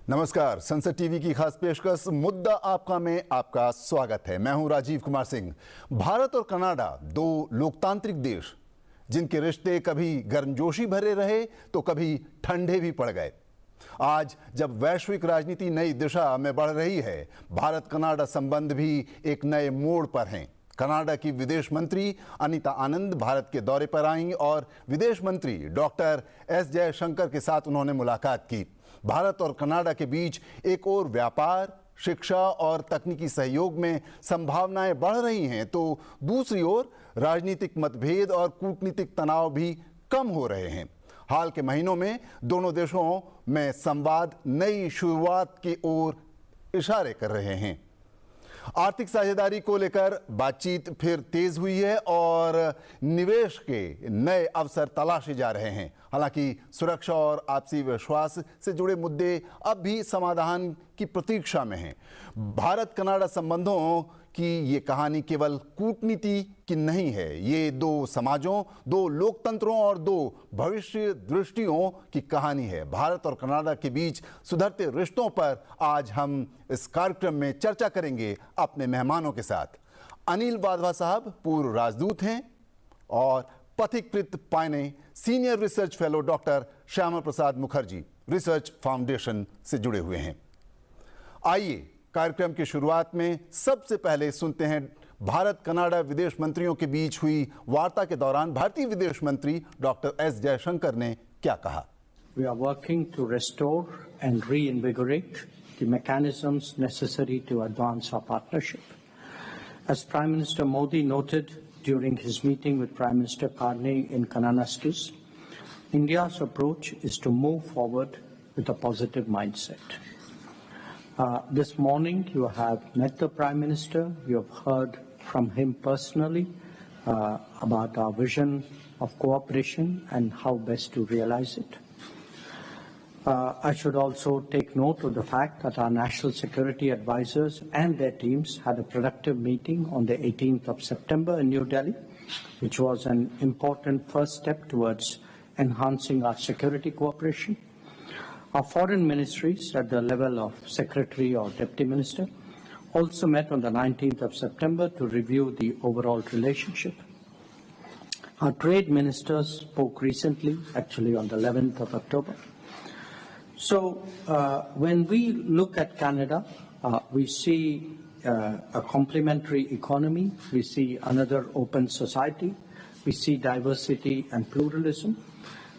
नमस्कार, संसद टीवी की खास पेशकश मुद्दा आपका में आपका स्वागत है। मैं हूं राजीव कुमार सिंह। भारत और कनाडा दो लोकतांत्रिक देश जिनके रिश्ते कभी गर्मजोशी भरे रहे तो कभी ठंडे भी पड़ गए। आज जब वैश्विक राजनीति नई दिशा में बढ़ रही है, भारत कनाडा संबंध भी एक नए मोड़ पर हैं। कनाडा की विदेश मंत्री अनीता आनंद भारत के दौरे पर आईं और विदेश मंत्री डॉक्टर एस जयशंकर के साथ उन्होंने मुलाकात की। भारत और कनाडा के बीच एक और व्यापार, शिक्षा और तकनीकी सहयोग में संभावनाएं बढ़ रही हैं, तो दूसरी ओर राजनीतिक मतभेद और कूटनीतिक तनाव भी कम हो रहे हैं। हाल के महीनों में दोनों देशों में संवाद नई शुरुआत की ओर इशारे कर रहे हैं। आर्थिक साझेदारी को लेकर बातचीत फिर तेज हुई है और निवेश के नए अवसर तलाशे जा रहे हैं। हालांकि सुरक्षा और आपसी विश्वास से जुड़े मुद्दे अब भी समाधान की प्रतीक्षा में हैं। भारत कनाडा संबंधों की ये कहानी केवल कूटनीति की नहीं है, ये दो समाजों, दो लोकतंत्रों और दो भविष्य दृष्टियों की कहानी है। भारत और कनाडा के बीच सुधरते रिश्तों पर आज हम इस कार्यक्रम में चर्चा करेंगे अपने मेहमानों के साथ। अनिल वाधवा साहब पूर्व राजदूत हैं और Pathikrit Payne senior research fellow doctor Shyama Prasad Mukherjee research foundation से जुड़े हुए हैं। आइए कार्यक्रम की शुरुआत में सबसे पहले सुनते हैं भारत कनाडा विदेश मंत्रियों के बीच हुई वार्ता के दौरान भारतीय विदेश मंत्री डॉक्टर एस जयशंकर ने क्या कहा। We are working to restore and reinvigorate the mechanisms necessary to advance our partnership. As Prime Minister Modi noted during his meeting with Prime Minister Carney in Kananaskis, India's approach is to move forward with a positive mindset. This morning you have met the Prime Minister, you have heard from him personally about our vision of cooperation and how best to realize it. I should also take note of the fact that our national security advisors and their teams had a productive meeting on the 18th of September in New Delhi, which was an important first step towards enhancing our security cooperation. Our foreign ministries at the level of secretary or deputy minister also met on the 19th of September to review the overall relationship. Our trade ministers spoke recently, actually on the 11th of October. So when we look at Canada, we see a complementary economy, we see another open society, we see diversity and pluralism.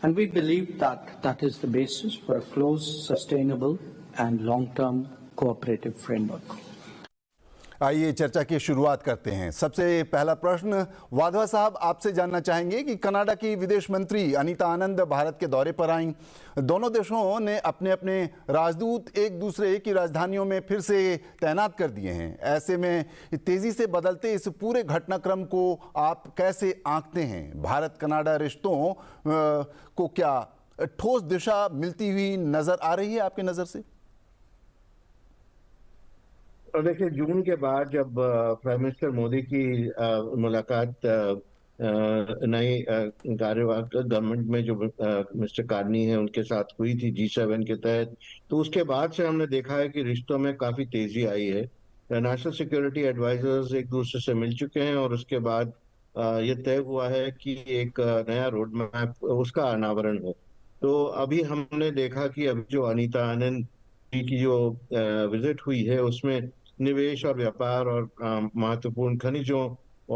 And we believe that that is the basis for a close, sustainable and long-term cooperative framework. आइए चर्चा की शुरुआत करते हैं। सबसे पहला प्रश्न वाधवा साहब आपसे जानना चाहेंगे कि कनाडा की विदेश मंत्री अनीता आनंद भारत के दौरे पर आईं। दोनों देशों ने अपने अपने राजदूत एक दूसरे की राजधानियों में फिर से तैनात कर दिए हैं। ऐसे में तेजी से बदलते इस पूरे घटनाक्रम को आप कैसे आंकते हैं? भारत कनाडा रिश्तों को क्या ठोस दिशा मिलती हुई नजर आ रही है आपके नजर से? और देखिए, जून के बाद जब प्राइम मिनिस्टर मोदी की मुलाकात नई कार्यवाहक गवर्नमेंट में जो मिस्टर कार्नी है उनके साथ हुई थी G7 के तहत, तो उसके बाद से हमने देखा है कि रिश्तों में काफी तेजी आई है। नेशनल सिक्योरिटी एडवाइजर्स एक दूसरे से मिल चुके हैं और उसके बाद ये तय हुआ है कि एक नया रोड मैप उसका अनावरण हो। तो अभी हमने देखा कि अभी जो अनीता आनंद की जो विजिट हुई है उसमें निवेश और व्यापार और महत्वपूर्ण खनिजों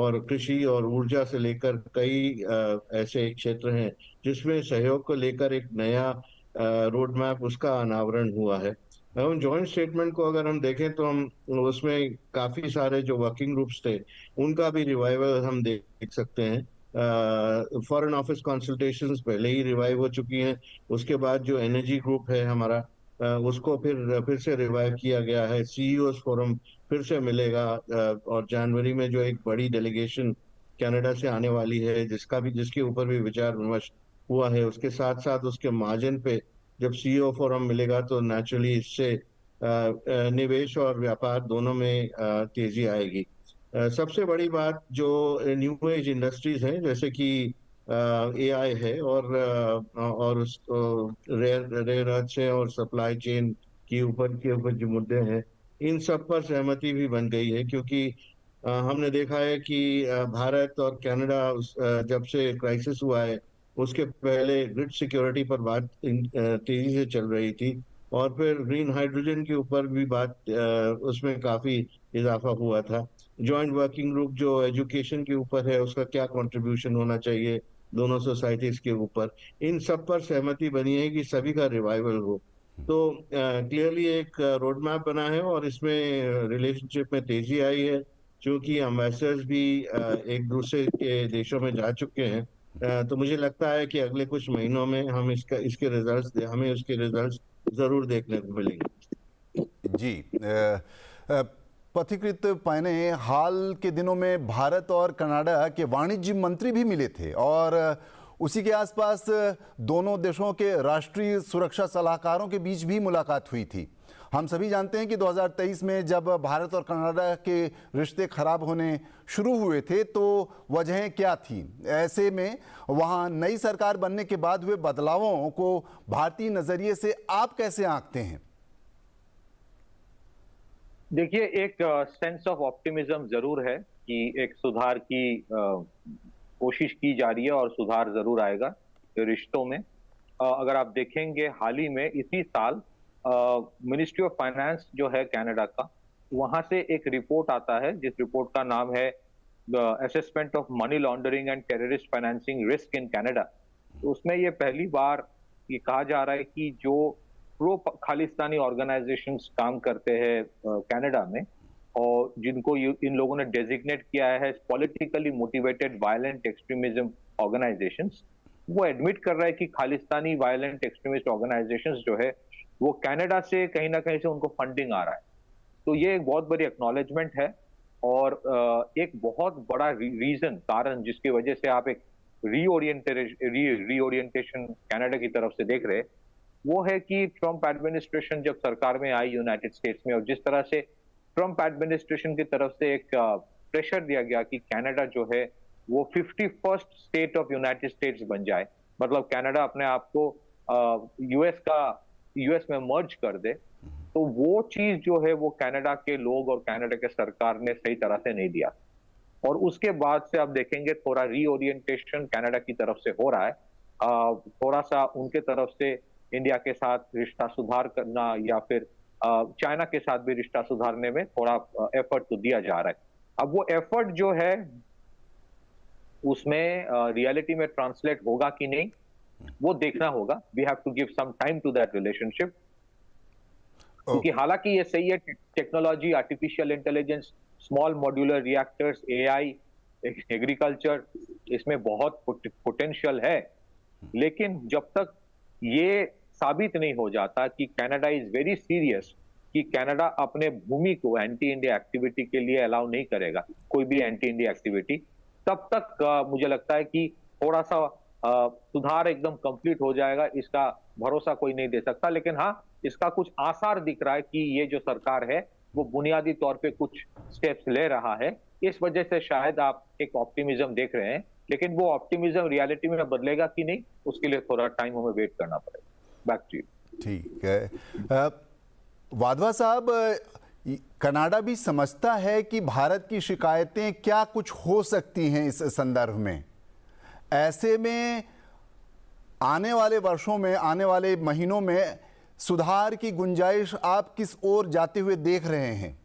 और कृषि और ऊर्जा से लेकर कई ऐसे क्षेत्र हैं जिसमें सहयोग को लेकर एक नया रोड मैप उसका अनावरण हुआ है। हम जॉइंट स्टेटमेंट को अगर हम देखें तो हम उसमें काफी सारे जो वर्किंग ग्रुप्स थे उनका भी रिवाइवल हम देख सकते हैं। फॉरेन ऑफिस कंसल्टेशंस पहले ही रिवाइव हो चुकी हैं। उसके बाद जो एनर्जी ग्रुप है हमारा उसको फिर से रिवाइव किया गया है। सीईओ फोरम फिर से मिलेगा और जनवरी में जो एक बड़ी डेलीगेशन कनाडा से आने वाली है जिसके ऊपर भी विचार विमर्श हुआ है। उसके साथ साथ उसके मार्जिन पे जब सीईओ फोरम मिलेगा तो नेचुरली इससे निवेश और व्यापार दोनों में तेजी आएगी। सबसे बड़ी बात जो न्यू एज इंडस्ट्रीज हैं जैसे कि एआई है और रेयर अर्थ है और सप्लाई चेन के ऊपर जो मुद्दे हैं, इन सब पर सहमति भी बन गई है, क्योंकि हमने देखा है कि भारत और कनाडा जब से क्राइसिस हुआ है, उसके पहले ग्रिड सिक्योरिटी पर बात तेजी से चल रही थी, और फिर ग्रीन हाइड्रोजन के ऊपर भी बात, उसमें काफी इजाफा हुआ था। जॉइंट वर्किंग ग्रुप जो एजुकेशन के ऊपर है, उसका क्या कंट्रीब्यूशन होना चाहिए दोनों सोसाइटीज के ऊपर, इन सब पर सहमति बनी है कि सभी का रिवाइवल हो। तो क्लियरली एक रोड मैप बना है, और इसमें रिलेशनशिप में तेजी आई है, क्योंकि एम्बेसडर्स भी एक दूसरे के देशों में जा चुके हैं। तो मुझे लगता है कि अगले कुछ महीनों में हमें उसके रिजल्ट्स जरूर देखने को मिलेंगे। जी। पथिकृत पैने हाल के दिनों में भारत और कनाडा के वाणिज्य मंत्री भी मिले थे, और उसी के आसपास दोनों देशों के राष्ट्रीय सुरक्षा सलाहकारों के बीच भी मुलाकात हुई थी। हम सभी जानते हैं कि 2023 में जब भारत और कनाडा के रिश्ते खराब होने शुरू हुए थे तो वजहें क्या थी। ऐसे में वहाँ नई सरकार बनने के बाद हुए बदलावों को भारतीय नजरिए से आप कैसे आंकते हैं? देखिए, एक सेंस ऑफ ऑप्टिमिज्म जरूर है कि एक सुधार की कोशिश की जा रही है और सुधार जरूर आएगा रिश्तों में। अगर आप देखेंगे, हाल ही में इसी साल मिनिस्ट्री ऑफ फाइनेंस जो है कनाडा का, वहां से एक रिपोर्ट आता है जिस रिपोर्ट का नाम है assessment of money laundering and terrorist financing risk in Canada. तो उसमें ये पहली बार ये कहा जा रहा है कि जो प्रो खालिस्तानी ऑर्गेनाइजेशंस काम करते हैं कनाडा में, और जिनको इन लोगों ने डेजिग्नेट किया है politically motivated violent extremism organisations, वो एडमिट कर रहा है कि खालिस्तानी वायलेंट एक्सट्रीमिस्ट ऑर्गेनाइजेशंस जो है वो कनाडा से कहीं ना कहीं से उनको फंडिंग आ रहा है। तो ये एक बहुत बड़ी एक्नॉलेजमेंट है, और एक बहुत बड़ा कारण जिसकी वजह से आप एक रीओरिएंटेशन कनाडा की तरफ से देख रहे हैं, वो है कि ट्रंप एडमिनिस्ट्रेशन जब सरकार में आई यूनाइटेड स्टेट्स में, और जिस तरह से ट्रंप एडमिनिस्ट्रेशन की तरफ से एक प्रेशर दिया गया कि कनाडा जो है वो 51st state of United states बन जाए, मतलब कनाडा अपने आप को यूएस में मर्ज कर दे, तो वो चीज जो है वो कनाडा के लोग और कनाडा के सरकार ने सही तरह से नहीं दिया। और उसके बाद से आप देखेंगे थोड़ा रीओरिएंटेशन कनाडा की तरफ से हो रहा है, थोड़ा सा उनके तरफ से इंडिया के साथ रिश्ता सुधार करना या फिर चाइना के साथ भी रिश्ता सुधारने में थोड़ा एफर्ट तो दिया जा रहा है। अब वो एफर्ट जो है उसमें रियलिटी में ट्रांसलेट होगा कि नहीं, वो देखना होगा। We have to give some time to that relationship, क्योंकि हालांकि ये सही है, technology, artificial intelligence, small modular reactors, AI, agriculture, इसमें बहुत पोटेंशियल है, लेकिन जब तक ये साबित नहीं हो जाता कि कनाडा इज वेरी सीरियस, कि कनाडा अपने भूमि को एंटी इंडिया एक्टिविटी के लिए अलाउ नहीं करेगा, कोई भी एंटी इंडिया एक्टिविटी, तब तक मुझे लगता है कि थोड़ा सा सुधार एकदम कंप्लीट हो जाएगा, इसका भरोसा कोई नहीं दे सकता। लेकिन हाँ, इसका कुछ आसार दिख रहा है कि ये जो सरकार है वो बुनियादी तौर पे कुछ स्टेप्स ले रहा है, इस वजह से शायद आप एक ऑप्टिमिज्म देख रहे हैं। लेकिन वो ऑप्टिमिज्म रियलिटी में बदलेगा कि नहीं, उसके लिए थोड़ा टाइम हमें वेट करना पड़ेगा। Back to you. ठीक है। वाधवा साहब, कनाडा भी समझता है कि भारत की शिकायतें क्या कुछ हो सकती हैं इस संदर्भ में। ऐसे में आने वाले वर्षों में, आने वाले महीनों में सुधार की गुंजाइश आप किस ओर जाते हुए देख रहे हैं?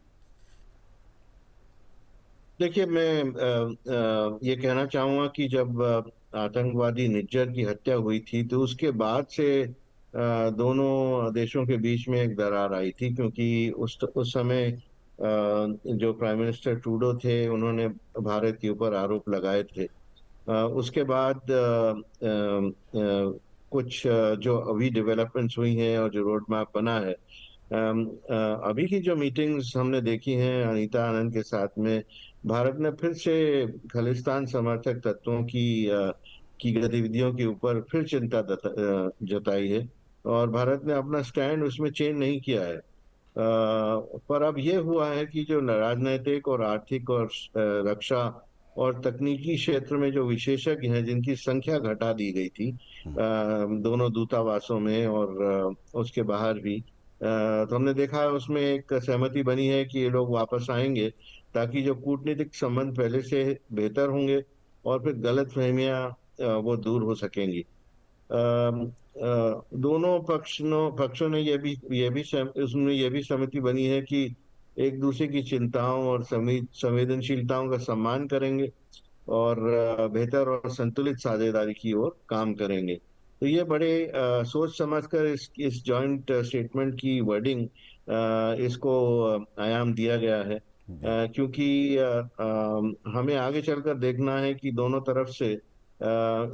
देखिए, मैं ये कहना चाहूंगा कि जब आतंकवादी निज्जर की हत्या हुई थी तो उसके बाद से दोनों देशों के बीच में एक दरार आई थी, क्योंकि उस समय जो प्राइम मिनिस्टर ट्रूडो थे, उन्होंने भारत के ऊपर आरोप लगाए थे। उसके बाद कुछ जो अभी डेवलपमेंट्स हुई हैं और जो रोड मैप बना है, अभी की जो मीटिंग्स हमने देखी हैं अनीता आनंद के साथ में, भारत ने फिर से खालिस्तान समर्थक तत्वों की गतिविधियों के ऊपर फिर चिंता जताई है, और भारत ने अपना स्टैंड उसमें चेंज नहीं किया है। पर अब ये हुआ है कि जो राजनीतिक और आर्थिक और रक्षा और तकनीकी क्षेत्र में जो विशेषज्ञ हैं, जिनकी संख्या घटा दी गई थी दोनों दूतावासों में और उसके बाहर भी, तो हमने देखा है उसमें एक सहमति बनी है कि ये लोग वापस आएंगे, ताकि जो कूटनीतिक संबंध पहले से बेहतर होंगे और फिर गलत फहमियां वो दूर हो सकेंगी। दोनों पक्षों ने उसमें ये भी सहमति बनी है कि एक दूसरे की चिंताओं और संवेदनशीलताओं का सम्मान करेंगे और बेहतर और संतुलित साझेदारी की ओर काम करेंगे। तो ये बड़े सोच समझकर इस जॉइंट स्टेटमेंट की वर्डिंग इसको आयाम दिया गया है, क्योंकि हमें आगे चलकर देखना है कि दोनों तरफ से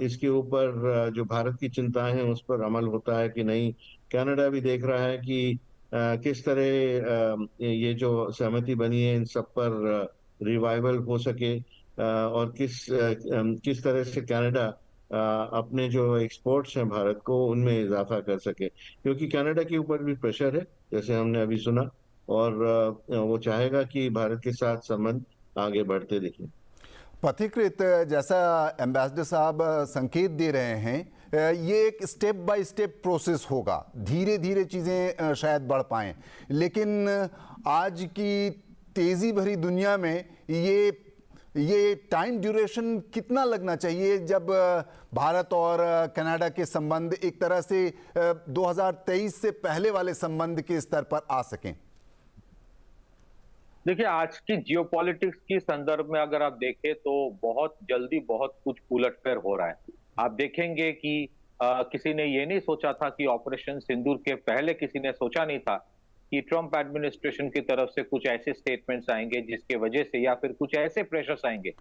इसके ऊपर जो भारत की चिंताएं हैं उस पर अमल होता है कि नहीं। कनाडा भी देख रहा है कि किस तरह ये जो सहमति बनी है इन सब पर रिवाइवल हो सके, और किस तरह से कनाडा अपने जो एक्सपोर्ट्स हैं भारत को उनमें इजाफा कर सके, क्योंकि कनाडा के ऊपर भी प्रेशर है जैसे हमने अभी सुना, और वो चाहेगा कि भारत के साथ संबंध आगे बढ़ते दिखें। पथिकृत, जैसा एम्बेसडर साहब संकेत दे रहे हैं, ये एक स्टेप बाय स्टेप प्रोसेस होगा, धीरे धीरे चीज़ें शायद बढ़ पाएं, लेकिन आज की तेज़ी भरी दुनिया में ये टाइम ड्यूरेशन कितना लगना चाहिए जब भारत और कनाडा के संबंध एक तरह से 2023 से पहले वाले संबंध के स्तर पर आ सकें? देखिए, आज की जियोपॉलिटिक्स की संदर्भ में अगर आप देखें तो बहुत जल्दी बहुत कुछ उलटफेर हो रहा है। आप देखेंगे कि किसी ने ये नहीं सोचा था कि ऑपरेशन सिंदूर के पहले किसी ने सोचा नहीं था कि ट्रंप एडमिनिस्ट्रेशन की तरफ से कुछ ऐसे स्टेटमेंट्स आएंगे जिसके वजह से, या फिर कुछ ऐसे प्रेशर्स आएंगे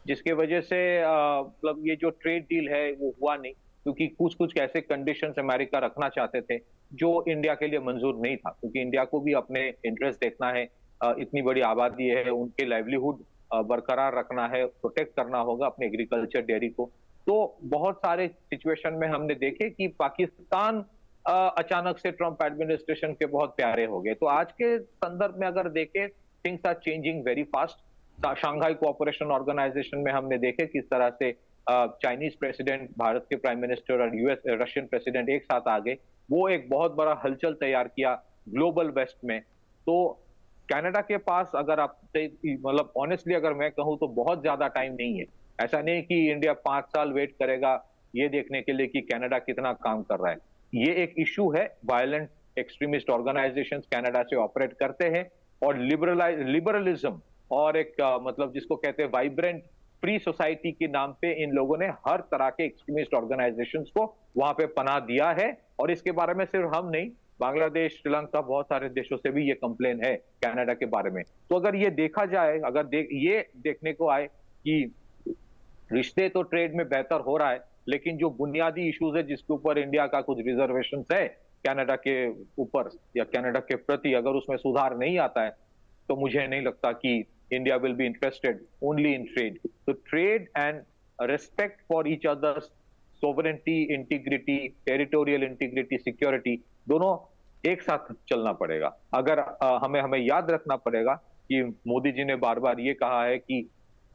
जिसके वजह से मतलब ये जो ट्रेड डील है वो हुआ नहीं, क्योंकि कुछ कुछ ऐसे कंडीशंस अमेरिका रखना चाहते थे जो इंडिया के लिए मंजूर नहीं था, क्योंकि इंडिया को भी अपने इंटरेस्ट देखना है। इतनी बड़ी आबादी है, उनके लाइवलीहुड बरकरार रखना है, प्रोटेक्ट करना होगा अपने एग्रीकल्चर डेयरी को। तो बहुत सारे सिचुएशन में हमने देखे कि पाकिस्तान अचानक से ट्रंप एडमिनिस्ट्रेशन के बहुत प्यारे हो गए। तो आज के संदर्भ में अगर देखें, things are changing very fast. Shanghai Cooperation Organisation में हमने देखे किस तरह से चाइनीज प्रेसिडेंट, भारत के प्राइम मिनिस्टर और रशियन प्रेसिडेंट एक साथ आ गए। वो एक बहुत बड़ा हलचल तैयार किया ग्लोबल वेस्ट में। तो कनाडा के पास अगर आप मतलब ऑनेस्टली अगर मैं कहूं तो बहुत ज्यादा टाइम नहीं है। ऐसा नहीं कि इंडिया 5 साल वेट करेगा ये देखने के लिए कि कनाडा कितना काम कर रहा है। ये एक इशू है, वायलेंट एक्सट्रीमिस्ट ऑर्गेनाइजेशंस कनाडा से ऑपरेट करते हैं, और लिबरलिज्म और एक मतलब जिसको कहते हैं वाइब्रेंट फ्री सोसाइटी के नाम पे इन लोगों ने हर तरह के एक्सट्रीमिस्ट ऑर्गेनाइजेशंस को वहां पे पनाह दिया है। और इसके बारे में सिर्फ हम नहीं, बांग्लादेश, श्रीलंका, बहुत सारे देशों से भी ये कंप्लेन है कनाडा के बारे में। तो अगर ये देखा जाए, अगर ये देखने को आए कि रिश्ते तो ट्रेड में बेहतर हो रहा है, लेकिन जो बुनियादी इश्यूज है जिसके ऊपर इंडिया का कुछ रिजर्वेशन है कनाडा के ऊपर या कनाडा के प्रति, अगर उसमें सुधार नहीं आता है तो मुझे नहीं लगता कि India will be interested only in trade. तो trade and respect for each others sovereignty, integrity, territorial integrity, security, दोनों एक साथ चलना पड़ेगा। अगर हमें याद रखना पड़ेगा कि मोदी जी ने बार बार ये कहा है कि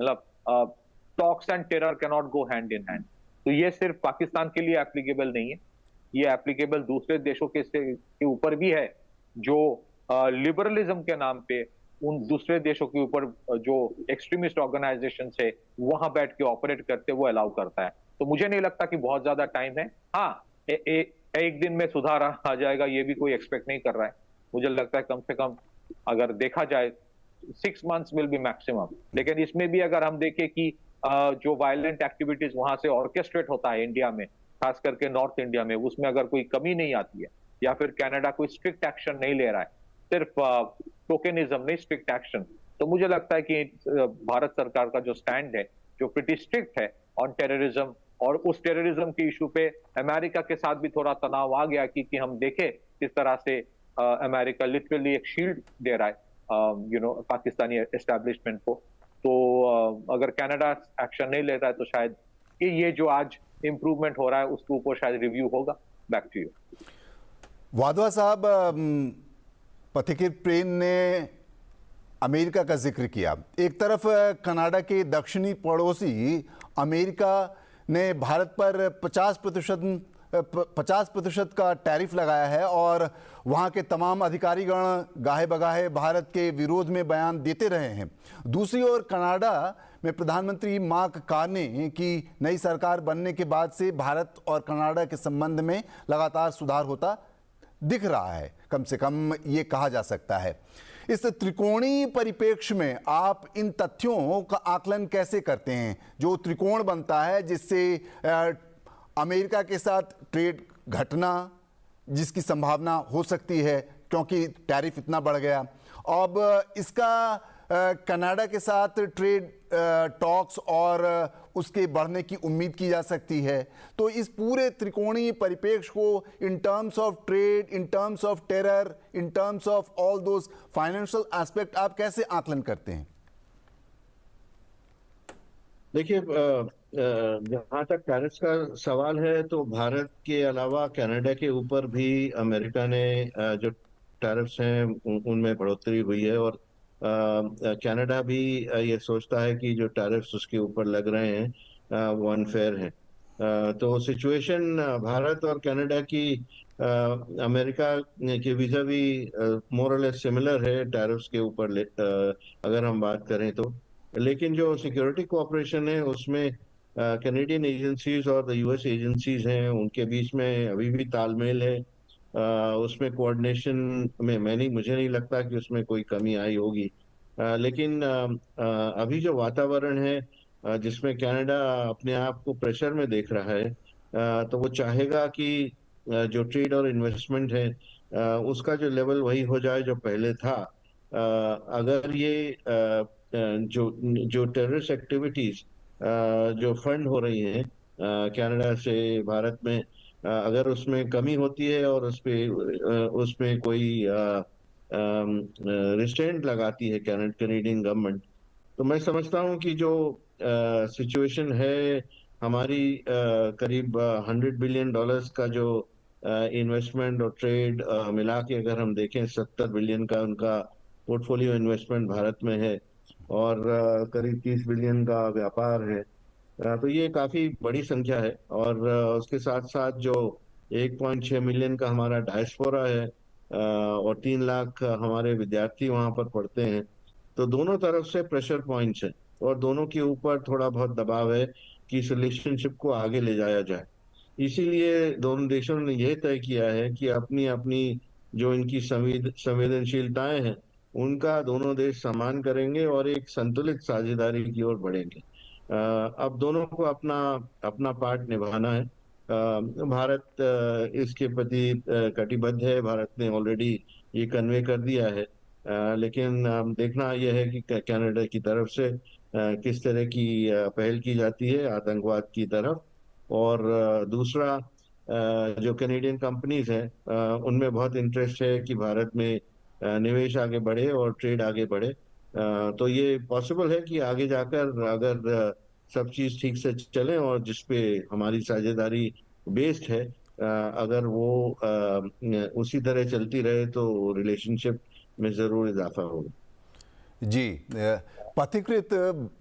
मतलब talks and terror can not go hand in hand. तो ये सिर्फ पाकिस्तान के लिए एप्लीकेबल नहीं है, ये एप्लीकेबल दूसरे देशों के ऊपर भी है जो लिबरलिज्म के नाम पे उन दूसरे देशों के ऊपर जो एक्सट्रीमिस्ट ऑर्गेनाइजेशन है वहां बैठ के ऑपरेट करते वो अलाउ करता है। तो मुझे नहीं लगता कि बहुत ज्यादा टाइम है। हाँ, एक दिन में सुधार आ जाएगा ये भी कोई एक्सपेक्ट नहीं कर रहा है। मुझे लगता है कम से कम अगर देखा जाए 6 months विल बी मैक्सिमम। लेकिन इसमें भी अगर हम देखें कि जो वायलेंट एक्टिविटीज वहां से ऑर्केस्ट्रेट होता है इंडिया में, खास करके नॉर्थ इंडिया में, उसमें अगर कोई कमी नहीं आती है या फिर कनाडा कोई स्ट्रिक्ट एक्शन नहीं ले रहा है, सिर्फ टोकेनिज्म नहीं, स्ट्रिक्ट एक्शन, तो मुझे लगता है कि भारत सरकार का जो स्टैंड है जो प्रिटी स्ट्रिक्ट है ऑन टेररिज्म, और उस टेररिज्म के इशू पे अमेरिका के साथ भी थोड़ा तनाव आ गया कि हम देखें किस तरह से अमेरिका लिटरली एक शील्ड दे रहा है पाकिस्तानी एस्टैब्लिशमेंट को। तो अगर कनाडा एक्शन नहीं लेता है तो शायद ये जो आज इंप्रूवमेंट हो रहा है उसके ऊपर शायद रिव्यू होगा। बैक टू यू वाधवा साहब। पथिकृत प्रेम ने अमेरिका का जिक्र किया। एक तरफ कनाडा के दक्षिणी पड़ोसी अमेरिका ने भारत पर 50% 50% का टैरिफ लगाया है और वहाँ के तमाम अधिकारीगण गाहे बगाहे भारत के विरोध में बयान देते रहे हैं। दूसरी ओर कनाडा में प्रधानमंत्री मार्क कार्ने की नई सरकार बनने के बाद से भारत और कनाडा के संबंध में लगातार सुधार होता दिख रहा है, कम से कम ये कहा जा सकता है। इस त्रिकोणीय परिप्रेक्ष्य में आप इन तथ्यों का आकलन कैसे करते हैं जो त्रिकोण बनता है, जिससे अमेरिका के साथ ट्रेड घटना जिसकी संभावना हो सकती है क्योंकि टैरिफ इतना बढ़ गया, अब इसका कनाडा के साथ ट्रेड टॉक्स और उसके बढ़ने की उम्मीद की जा सकती है। तो इस पूरे त्रिकोणीय परिप्रेक्ष्य को in terms of trade, in terms of terror, in terms of all those financial aspect आप कैसे आकलन करते हैं? देखिए, जहाँ तक टैरिफ का सवाल है तो भारत के अलावा कनाडा के ऊपर भी अमेरिका ने जो टैरिफ्स हैं उनमें बढ़ोतरी हुई है और कनाडा भी ये सोचता है कि जो टैरिफ्स उसके ऊपर लग रहे हैं वो अनफेयर हैं। तो सिचुएशन भारत और कनाडा की अमेरिका के विज़ावी मोर और लेस सिमिलर है टैरिफ्स के ऊपर अगर हम बात करें तो। लेकिन जो सिक्योरिटी कोऑपरेशन है उसमें कैनेडियन एजेंसीज और यूएस एजेंसीज हैं, उनके बीच में अभी भी तालमेल है। उसमें कोऑर्डिनेशन में मुझे नहीं लगता कि उसमें कोई कमी आई होगी। लेकिन अभी जो वातावरण है जिसमें कनाडा अपने आप को प्रेशर में देख रहा है, तो वो चाहेगा कि जो ट्रेड और इन्वेस्टमेंट है उसका जो लेवल वही हो जाए जो पहले था। अगर ये जो टेररिस्ट एक्टिविटीज जो फंड हो रही हैं कनाडा से भारत में, अगर उसमें कमी होती है और उसमें कोई रिस्ट्रेंट लगाती है कैनेडियन गवर्नमेंट, तो मैं समझता हूं कि जो सिचुएशन है हमारी करीब $100 बिलियन का जो इन्वेस्टमेंट और ट्रेड मिला के अगर हम देखें 70 बिलियन का उनका पोर्टफोलियो इन्वेस्टमेंट भारत में है और करीब 30 बिलियन का व्यापार है। तो ये काफी बड़ी संख्या है और उसके साथ साथ जो 1.6 मिलियन का हमारा डायस्पोरा है और 3 लाख हमारे विद्यार्थी वहां पर पढ़ते हैं। तो दोनों तरफ से प्रेशर पॉइंट्स हैं और दोनों के ऊपर थोड़ा बहुत दबाव है कि इस रिलेशनशिप को आगे ले जाया जाए। इसीलिए दोनों देशों ने यह तय किया है कि अपनी अपनी जो इनकी संवेदनशीलताएं हैं उनका दोनों देश सम्मान करेंगे और एक संतुलित साझेदारी की ओर बढ़ेंगे। अब दोनों को अपना अपना पार्ट निभाना है। भारत इसके प्रति कटिबद्ध है, भारत ने ऑलरेडी ये कन्वे कर दिया है। लेकिन देखना यह है कि कनाडा की तरफ से किस तरह की पहल की जाती है आतंकवाद की तरफ। और दूसरा जो कैनेडियन कंपनीज हैं उनमें बहुत इंटरेस्ट है कि भारत में निवेश आगे बढ़े और ट्रेड आगे बढ़े। तो ये पॉसिबल है कि आगे जाकर अगर सब चीज ठीक से चले और जिसपे हमारी साझेदारी बेस्ड है अगर वो उसी तरह चलती रहे तो रिलेशनशिप में जरूर इजाफा होगा। जी, पथिकृत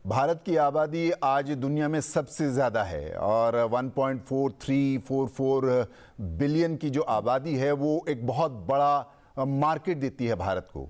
भारत की आबादी आज दुनिया में सबसे ज़्यादा है और 1.4344 बिलियन की जो आबादी है वो एक बहुत बड़ा मार्केट देती है भारत को।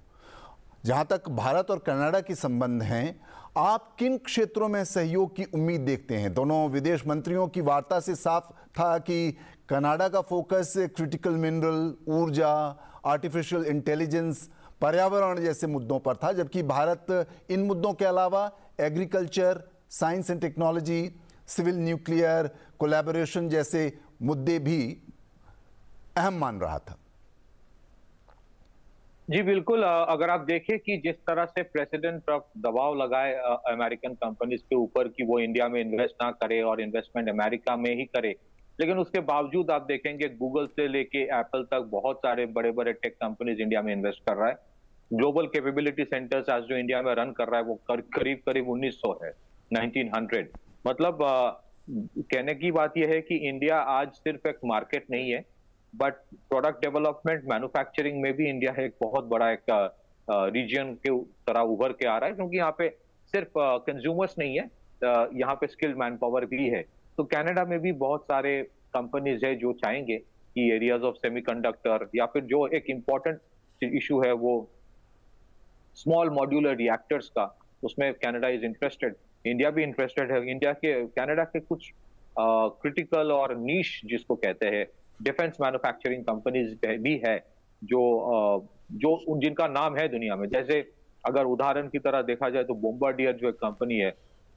जहाँ तक भारत और कनाडा के संबंध हैं, आप किन क्षेत्रों में सहयोग की उम्मीद देखते हैं? दोनों विदेश मंत्रियों की वार्ता से साफ था कि कनाडा का फोकस क्रिटिकल मिनरल, ऊर्जा, आर्टिफिशियल इंटेलिजेंस, पर्यावरण जैसे मुद्दों पर था, जबकि भारत इन मुद्दों के अलावा agriculture, science and technology, civil nuclear collaboration जैसे मुद्दे भी अहम मान रहा था। जी बिल्कुल, अगर आप देखें कि जिस तरह से प्रेसिडेंट ट्रंप दबाव लगाए अमेरिकन कंपनीज के ऊपर कि वो इंडिया में इन्वेस्ट ना करे और इन्वेस्टमेंट अमेरिका में ही करे, लेकिन उसके बावजूद आप देखेंगे गूगल से लेके एप्पल तक बहुत सारे बड़े बड़े टेक कंपनीज इंडिया में इन्वेस्ट कर रहा है। ग्लोबल कैपेबिलिटी सेंटर्स आज जो इंडिया में रन कर रहा है वो करीब 1900 है, 1900। मतलब कहने की बात यह है कि इंडिया आज सिर्फ एक मार्केट नहीं है, बट प्रोडक्ट डेवलपमेंट, मैन्युफैक्चरिंग में भी इंडिया है एक बहुत बड़ा एक रीजन के तरह उभर के आ रहा है, क्योंकि यहाँ पे सिर्फ कंज्यूमर्स नहीं है, यहाँ पे स्किल्ड मैन पावर भी है। तो कनाडा में भी बहुत सारे कंपनीज है जो चाहेंगे कि एरियाज ऑफ सेमीकंडक्टर या फिर जो एक इम्पोर्टेंट इशू है वो स्मॉल मॉड्यूलर रिएक्टर्स का, उसमें कनाडा इज इंटरेस्टेड, इंडिया भी इंटरेस्टेड है। इंडिया के कनाडा के कुछ क्रिटिकल और नीश जिसको कहते हैं डिफेंस मैन्युफैक्चरिंग कंपनीज भी है जो जिनका नाम है दुनिया में। जैसे अगर उदाहरण की तरह देखा जाए तो बोम्बार्डियर जो एक कंपनी है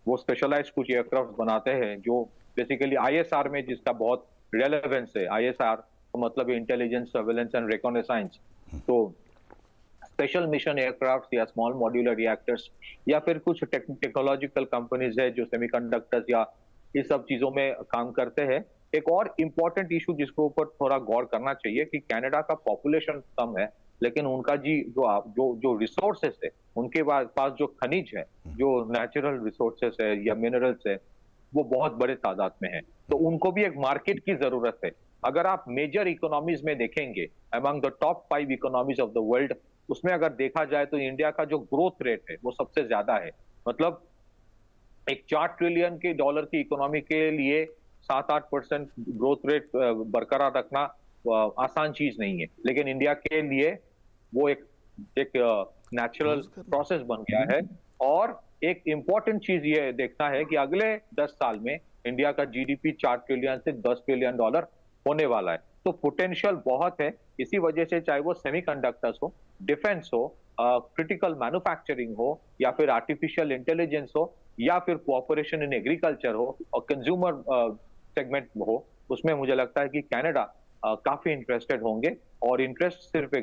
वो स्पेशलाइज्ड कुछ एयरक्राफ्ट बनाते हैं जो बेसिकली आईएसआर में जिसका बहुत रेलेवेंस है। आईएसआर तो मतलब इंटेलिजेंस, सर्वेलेंस एंड रिकॉनेसाइंस। तो स्पेशल मिशन एयरक्राफ्ट या स्मॉल मॉड्यूलर रिएक्टर्स या फिर कुछ टेक्नोलॉजिकल कंपनीज है जो सेमीकंडक्टर्स या इस सब चीजों में काम करते हैं। एक और इम्पोर्टेंट इशू जिसके ऊपर थोड़ा गौर करना चाहिए कि कनाडा का पॉपुलेशन कम है, लेकिन उनका जो रिसोर्सेस है, उनके पास जो खनिज है, जो नेचुरल रिसोर्सेस है या मिनरल्स है, वो बहुत बड़े तादाद में है। तो उनको भी एक मार्केट की जरूरत है। अगर आप मेजर इकोनॉमीज में देखेंगे, among the top 5 economies of the world, उसमें अगर देखा जाए तो इंडिया का जो ग्रोथ रेट है वो सबसे ज्यादा है। मतलब एक $4 ट्रिलियन की इकोनॉमी के लिए 7-8% ग्रोथ रेट बरकरार रखना आसान चीज नहीं है, लेकिन इंडिया के लिए वो एक नेचुरल प्रोसेस बन गया है। और एक इंपॉर्टेंट चीज ये देखना है कि अगले 10 साल में इंडिया का जीडीपी 4 ट्रिलियन से $10 ट्रिलियन होने वाला है। तो पोटेंशियल बहुत है। इसी वजह से चाहे वो सेमीकंडक्टर्स हो, डिफेंस हो, क्रिटिकल मैन्युफैक्चरिंग हो या फिर आर्टिफिशियल इंटेलिजेंस हो या फिर कोऑपरेशन इन एग्रीकल्चर हो और कंज्यूमर सेगमेंट हो, उसमें मुझे लगता है कि कनाडा काफी इंटरेस्टेड होंगे। और इंटरेस्ट सिर्फ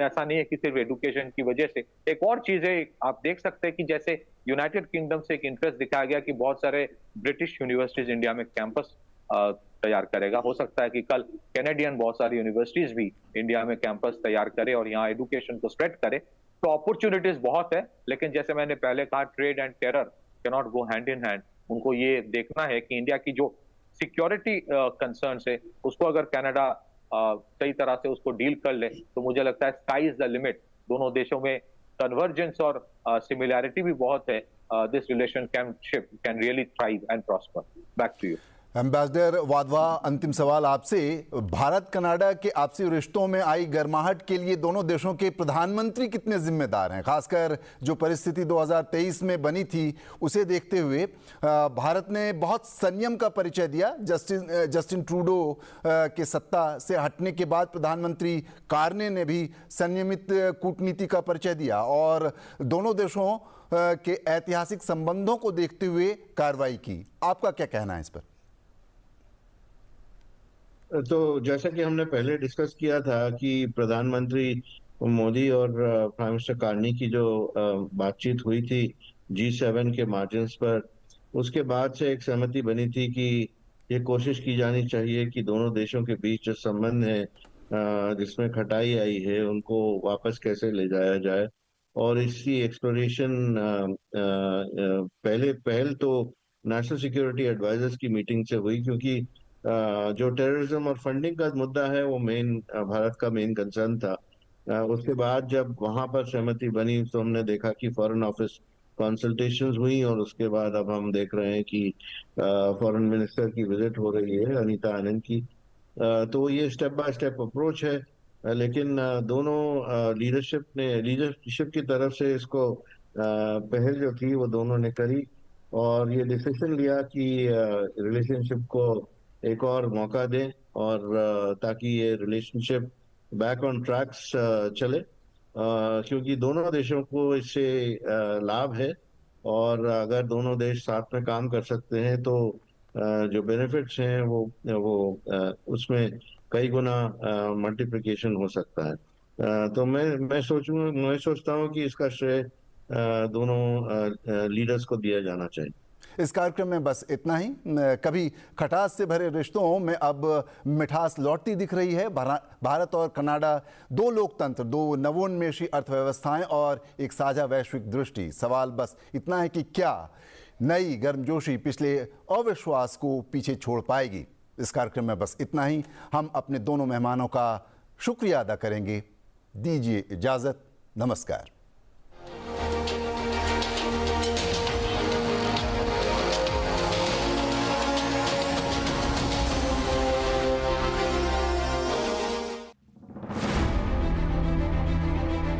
ऐसा नहीं है कि सिर्फ एजुकेशन की वजह से। एक और चीज है, आप देख सकते हैं कि जैसे यूनाइटेड किंगडम से एक इंटरेस्ट दिखाया गया कि बहुत सारे ब्रिटिश यूनिवर्सिटीज इंडिया में कैंपस तैयार करेगा। हो सकता है कि कल कैनेडियन बहुत सारी यूनिवर्सिटीज भी इंडिया में कैंपस तैयार करे और यहाँ एजुकेशन को स्प्रेड करे। तो अपॉर्चुनिटीज बहुत है, लेकिन जैसे मैंने पहले कहा, trade and terror can not go hand in hand. उनको ये देखना है कि इंडिया की जो सिक्योरिटी कंसर्न्स है उसको अगर कनाडा सही तरह से उसको डील कर ले तो मुझे लगता है स्काई इज द लिमिट। दोनों देशों में कन्वर्जेंस और सिमिलैरिटी भी बहुत है। This relationship can really thrive and prosper. Back to you ambassador Wadhwa, अंतिम सवाल आपसे। भारत कनाडा के आपसी रिश्तों में आई गर्माहट के लिए दोनों देशों के प्रधानमंत्री कितने जिम्मेदार हैं? खासकर जो परिस्थिति 2023 में बनी थी उसे देखते हुए भारत ने बहुत संयम का परिचय दिया। जस्टिन ट्रूडो के सत्ता से हटने के बाद प्रधानमंत्री कार्ने ने भी संयमित कूटनीति का परिचय दिया और दोनों देशों के ऐतिहासिक संबंधों को देखते हुए कार्रवाई की। आपका क्या कहना है इस पर? तो जैसा कि हमने पहले डिस्कस किया था कि प्रधानमंत्री मोदी और प्राइम मिनिस्टर कार्नी की जो बातचीत हुई थी G7 के मार्जिन्स पर, उसके बाद से एक सहमति बनी थी कि ये कोशिश की जानी चाहिए कि दोनों देशों के बीच जो संबंध है जिसमें खटाई आई है उनको वापस कैसे ले जाया जाए। और इसकी एक्सप्लोरेशन पहल तो नेशनल सिक्योरिटी एडवाइजर्स की मीटिंग से हुई, क्योंकि जो टेररिज्म और फंडिंग का मुद्दा है वो भारत का मेन कंसर्न था। उसके बाद जब वहां पर सहमति बनी तो हमने देखा कि फॉरेन ऑफिस कंसल्टेशंस हुई और उसके बाद अब हम देख रहे हैं कि फॉरेन मिनिस्टर की विजिट हो रही है, अनीता आनंद की। तो ये स्टेप बाय स्टेप अप्रोच है, लेकिन दोनों लीडरशिप की तरफ से इसको पहल जो थी वो दोनों ने करी और ये डिसीजन लिया कि रिलेशनशिप को एक और मौका दें और ताकि ये रिलेशनशिप बैक ऑन ट्रैक्स चले, क्योंकि दोनों देशों को इससे लाभ है। और अगर दोनों देश साथ में काम कर सकते हैं तो जो बेनिफिट्स हैं वो उसमें कई गुना मल्टीप्लिकेशन हो सकता है। तो मैं सोचता हूँ कि इसका श्रेय दोनों लीडर्स को दिया जाना चाहिए। इस कार्यक्रम में बस इतना ही। कभी खटास से भरे रिश्तों में अब मिठास लौटती दिख रही है। भारत और कनाडा दो लोकतंत्र, दो नवोन्मेषी अर्थव्यवस्थाएं और एक साझा वैश्विक दृष्टि। सवाल बस इतना है कि क्या नई गर्मजोशी पिछले अविश्वास को पीछे छोड़ पाएगी। इस कार्यक्रम में बस इतना ही। हम अपने दोनों मेहमानों का शुक्रिया अदा करेंगे। दीजिए इजाजत। नमस्कार।